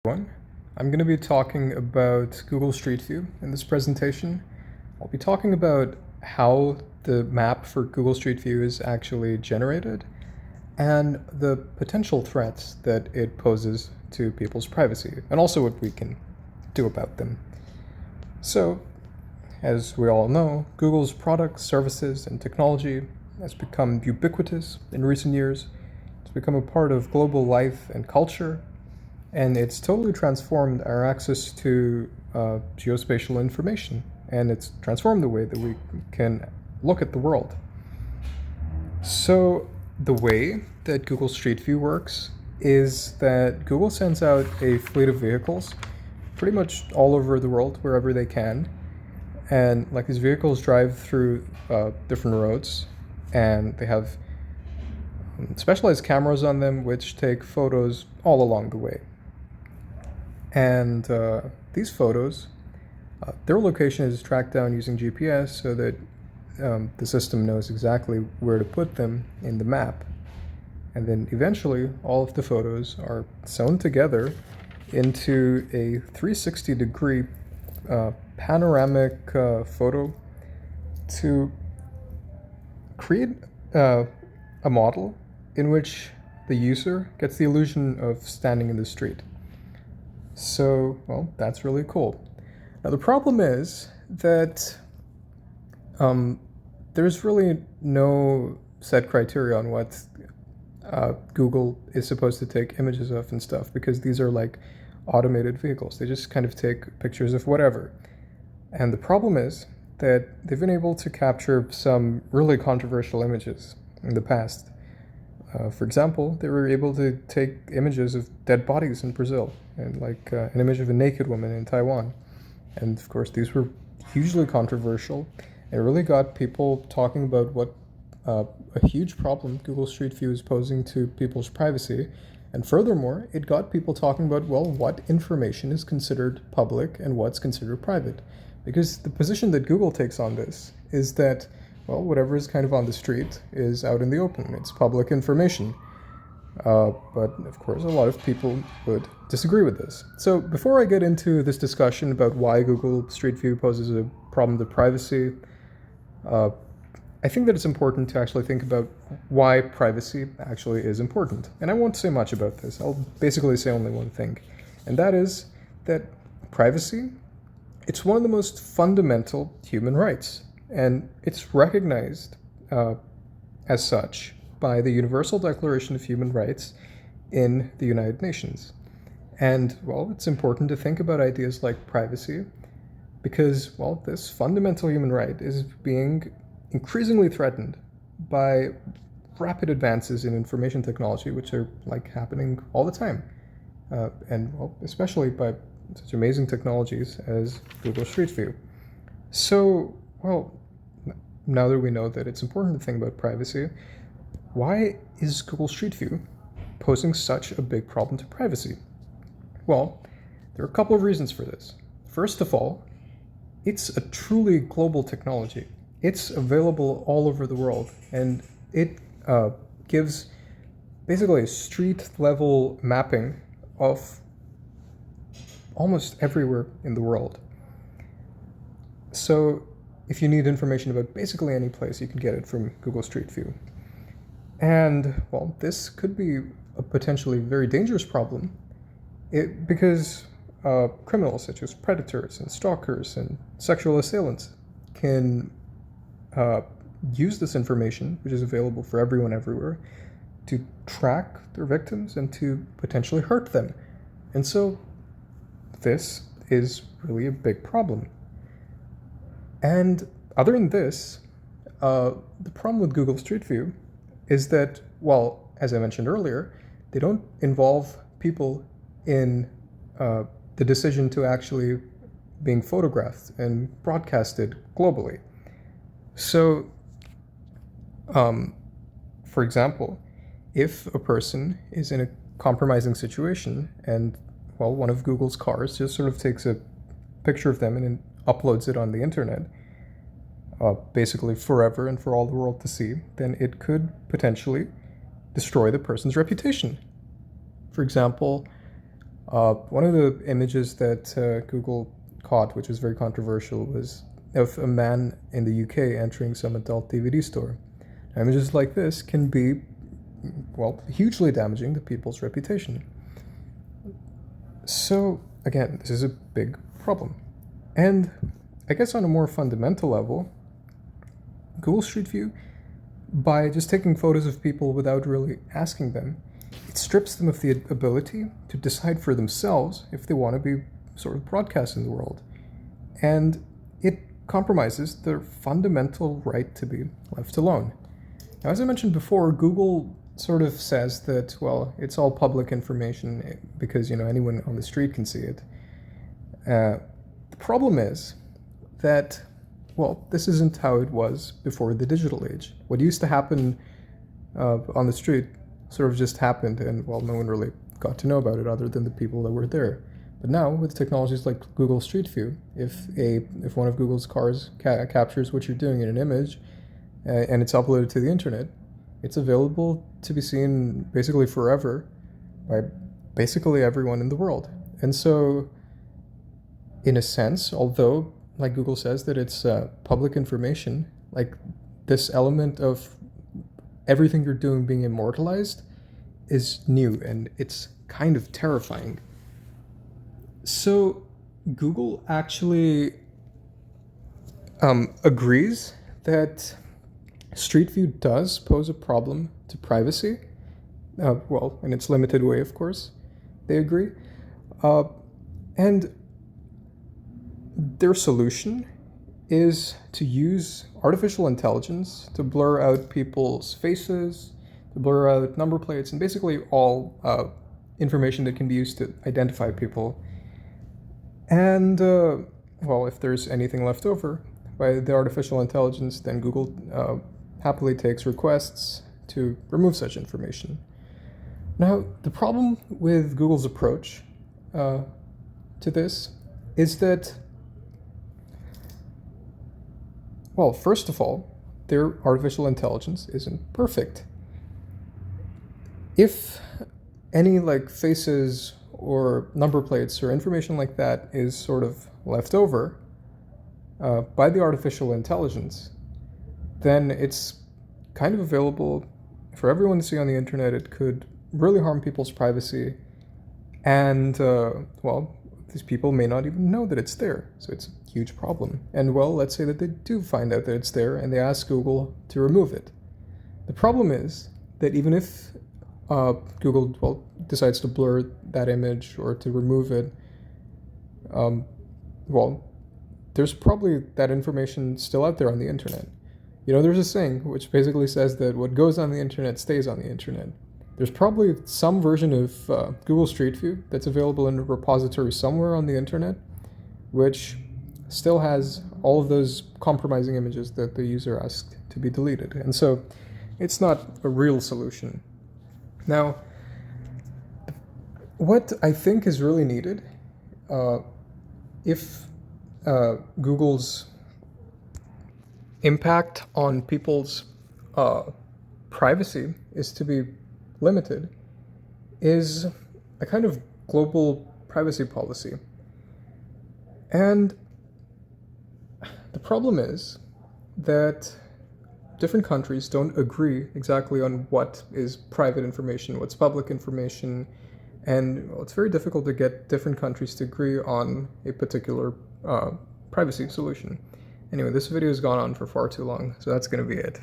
Everyone. I'm going to be talking about Google Street View in this presentation. I'll be talking about how the map for Google Street View is actually generated and the potential threats that it poses to people's privacy, and also what we can do about them. So, as we all know, Google's products, services, and technology has become ubiquitous in recent years. It's become a part of global life and culture, and it's totally transformed our access to geospatial information, and it's transformed the way that we can look at the world. So the way that Google Street View works is that Google sends out a fleet of vehicles pretty much all over the world, wherever they can. And like these vehicles drive through different roads, and they have specialized cameras on them which take photos all along the way. And these photos, their location is tracked down using GPS so that the system knows exactly where to put them in the map. And then eventually, all of the photos are sewn together into a 360-degree panoramic photo to create a model in which the user gets the illusion of standing in the street. So, well, that's really cool. Now, the problem is that there's really no set criteria on what Google is supposed to take images of and stuff, because these are like automated vehicles. They just kind of take pictures of whatever. And the problem is that they've been able to capture some really controversial images in the past. For example, they were able to take images of dead bodies in Brazil, and like an image of a naked woman in Taiwan. And of course, these were hugely controversial. It really got people talking about what a huge problem Google Street View is posing to people's privacy. And furthermore, it got people talking about, well, what information is considered public and what's considered private. Because the position that Google takes on this is that, well, whatever is kind of on the street is out in the open. It's public information. But of course, a lot of people would disagree with this. So before I get into this discussion about why Google Street View poses a problem to privacy, I think that it's important to actually think about why privacy actually is important. And I won't say much about this. I'll basically say only one thing. And that is that privacy, it's one of the most fundamental human rights. And it's recognized as such by the Universal Declaration of Human Rights in the United Nations. And, well, it's important to think about ideas like privacy because, well, this fundamental human right is being increasingly threatened by rapid advances in information technology, which are like happening all the time. And, well, especially by such amazing technologies as Google Street View. So, well, now that we know that it's important to think about privacy, why is Google Street View posing such a big problem to privacy? Well, there are a couple of reasons for this. First of all, it's a truly global technology. It's available all over the world, and it gives basically a street-level mapping of almost everywhere in the world. So if you need information about basically any place, you can get it from Google Street View. And, well, this could be a potentially very dangerous problem because criminals such as predators and stalkers and sexual assailants can use this information, which is available for everyone everywhere, to track their victims and to potentially hurt them. And so this is really a big problem. And other than this, the problem with Google Street View is that, well, as I mentioned earlier, they don't involve people in the decision to actually being photographed and broadcasted globally. So, for example, if a person is in a compromising situation and, well, one of Google's cars just sort of takes a picture of them and then uploads it on the internet, basically forever and for all the world to see, then it could potentially destroy the person's reputation. For example, One of the images that Google caught, which was very controversial, was of a man in the UK entering some adult DVD store. Images like this can be, well, hugely damaging to people's reputation. So, again, this is a big problem. And I guess on a more fundamental level, Google Street View, by just taking photos of people without really asking them, it strips them of the ability to decide for themselves if they want to be sort of broadcast in the world. And it compromises their fundamental right to be left alone. Now, as I mentioned before, Google sort of says that, well, it's all public information because, anyone on the street can see it. The problem is that, well, this isn't how it was before the digital age. What used to happen on the street sort of just happened, and, well, no one really got to know about it other than the people that were there. But now, with technologies like Google Street View, if one of Google's cars captures what you're doing in an image, and it's uploaded to the internet, it's available to be seen basically forever by basically everyone in the world. And so, in a sense, although, like Google says, that it's public information, like this element of everything you're doing being immortalized is new, and it's kind of terrifying. So Google actually agrees that Street View does pose a problem to privacy. Well, in its limited way, of course, they agree. And their solution is to use artificial intelligence to blur out people's faces, to blur out number plates, and basically all information that can be used to identify people. And, well, if there's anything left over by the artificial intelligence, then Google happily takes requests to remove such information. Now, the problem with Google's approach to this is that, well, first of all, their artificial intelligence isn't perfect. If any, faces or number plates or information like that is sort of left over by the artificial intelligence, then it's kind of available for everyone to see on the internet. It could really harm people's privacy, and, well, these people may not even know that it's there, so it's a huge problem. And, well, let's say that they do find out that it's there, and they ask Google to remove it. The problem is that even if Google, well, decides to blur that image or to remove it, well, there's probably that information still out there on the internet. There's a saying which basically says that what goes on the internet stays on the internet. There's probably some version of Google Street View that's available in a repository somewhere on the internet, which still has all of those compromising images that the user asked to be deleted. And so it's not a real solution. Now, what I think is really needed, if Google's impact on people's privacy is to be limited, is a kind of global privacy policy. And the problem is that different countries don't agree exactly on what is private information, what's public information, and, well, it's very difficult to get different countries to agree on a particular privacy solution. Anyway, this video has gone on for far too long, so that's going to be it.